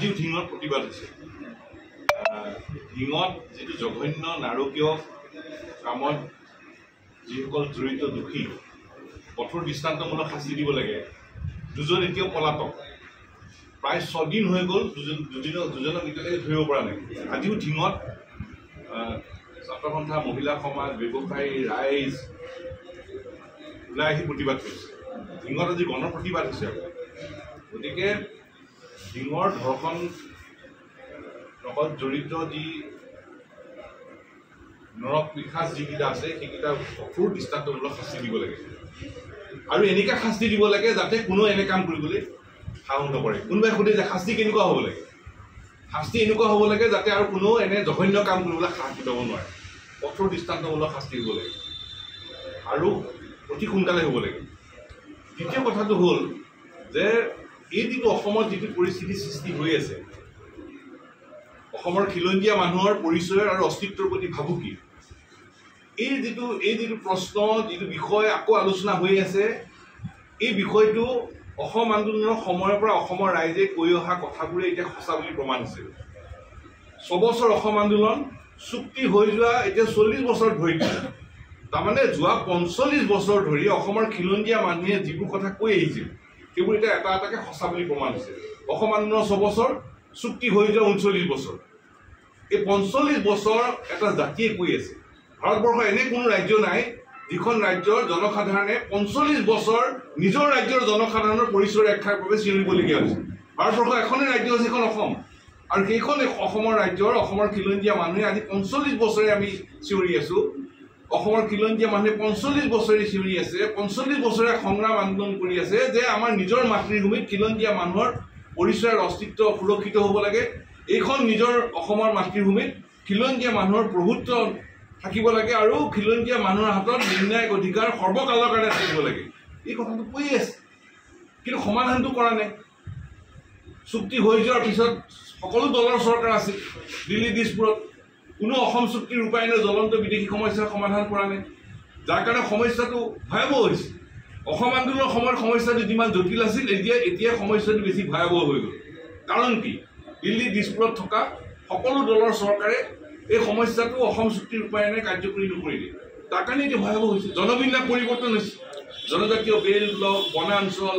আজিও ঢিঙত প্ৰতিবাদ হৈছে। ঢিঙত যিটো জঘন্য নাৰকীয় কামত যিসকল জড়িত দোষী কঠোৰ দৃষ্টান্তমূলক শাস্তি দিব লাগে। দুজন এতিয়াও পলাতক, প্ৰায় 6 দিন হৈ গ'ল, দুজনক এতিয়ালৈকে ধৰিব পৰা নাই। আজিও ঢিঙত ছাত্ৰ সন্থা, মহিলা সমাজ, ব্যৱসায়ী, ৰাইজ ওলাই আহি প্ৰতিবাদ কৰিছে। ঢিঙত আজি গণ প্ৰতিবাদ হৈছে। গতিকে ঢিঙৰ ধৰ্ষণ লগত জড়িত যি নৰক পিশাচ যিকেইটা আছে সেইকেইটা কঠোৰ দৃষ্টান্তমূলক শাস্তি দিব লাগে, আৰু এনেকুৱা শাস্তি দিব লাগে যাতে কোনো এনে কাম কৰিবলৈ সাহস নকৰে। কোনোবাই সোধে যে শাস্তি কেনেকুৱা হ'ব লাগে? শাস্তি এনেকুৱা হ'ব লাগে যাতে আৰু কোনো এনে জঘন্য কাম কৰিবলৈ সাহস দিব নোৱাৰে। কঠোৰ দৃষ্টান্তমূলক শাস্তি হ'ব লাগে আৰু অতি সোনকালে হ'ব লাগে। দ্বিতীয় কথাটো হ'ল যে এই যিটো অসমত যিটো পৰিস্থিতি সৃষ্টি হৈ আছে, অসমৰ খিলঞ্জীয়া মানুহৰ পৰিচয় আৰু অস্তিত্বৰ প্ৰতি ভাবুকি, এই যিটো প্ৰশ্ন, যিটো বিষয় আকৌ আলোচনা হৈ আছে, এই বিষয়টো অসম আন্দোলনৰ সময়ৰ পৰা অসমৰ ৰাইজে কৈ অহা কথাবোৰে এতিয়া সঁচা বুলি প্ৰমাণ হৈছে। 6 বছৰ অসম আন্দোলন চুক্তি হৈ যোৱা এতিয়া 40 বছৰ ধৰি, তাৰমানে যোৱা 45 বছৰ ধৰি অসমৰ খিলঞ্জীয়া মানুহে যিবোৰ কথা কৈ আহিছিল সেইবোৰ এতিয়া এটা এটাকে সঁচা বুলি প্ৰমাণ হৈছে। অসম আন্দোলনৰ 6 বছৰ, চুক্তি হৈ যোৱা 39 বছৰ। এই 45 বছৰ এটা জাতিয়ে কৈ আছে। ভাৰতবৰ্ষৰ এনে কোনো ৰাজ্য নাই যিখন ৰাজ্যৰ জনসাধাৰণে 45 বছৰ নিজৰ ৰাজ্যৰ জনসাধাৰণৰ পৰিচয় ৰক্ষাৰ বাবে চিঞৰিবলগীয়া হৈছে। ভাৰতবৰ্ষৰ এখনেই ৰাজ্য আছে, সেইখন অসম, আৰু সেইখন অসমৰ ৰাজ্যৰ অসমৰ খিলঞ্জীয়া মানুহে আজি 45 বছৰে আমি চিঞৰি আছো। অসমৰ খিলঞ্জীয়া মানুহে 45 বছৰে চিঞৰি আছে, 45 বছৰে সংগ্ৰাম আন্দোলন কৰি আছে যে আমাৰ নিজৰ মাতৃভূমিত খিলঞ্জীয়া মানুহৰ পৰিচয়ৰ অস্তিত্ব সুৰক্ষিত হ'ব লাগে। এইখন নিজৰ অসমৰ মাতৃভূমিত খিলঞ্জীয়া মানুহৰ প্ৰভুত্ব থাকিব লাগে আৰু খিলঞ্জীয়া মানুহৰ হাতত নিৰ্ণায়ক অধিকাৰ সৰ্বকালৰ কাৰণে থাকিব লাগে। এই কথাটো কৈ আছে, কিন্তু সমাধানটো কৰা নাই। চুক্তি হৈ যোৱাৰ পিছত সকলো দলৰ চৰকাৰ আছিল দিল্লী, দিছপুৰত, কোনো অসম চুক্তিৰ ৰূপায়ণে জ্বলন্ত বিদেশী সমস্যাৰ সমাধান কৰা নাই, যাৰ কাৰণে সমস্যাটো ভয়াৱহ হৈছে। অসম আন্দোলনৰ সময়ত সমস্যাটো যিমান জটিল আছিল, এতিয়া সমস্যাটো বেছি ভয়াৱহ হৈ গ'ল। কাৰণ কি? দিল্লী, দিছপুৰত থকা সকলো দলৰ চৰকাৰে এই সমস্যাটো অসম চুক্তিৰ ৰূপায়ণে কাৰ্যকৰী নকৰিলে, তাৰ কাৰণে এতিয়া ভয়াৱহ হৈছে। জনবিন্যাস পৰিৱৰ্তন হৈছে, জনজাতীয় বেল ব্লক, বনাঞ্চল,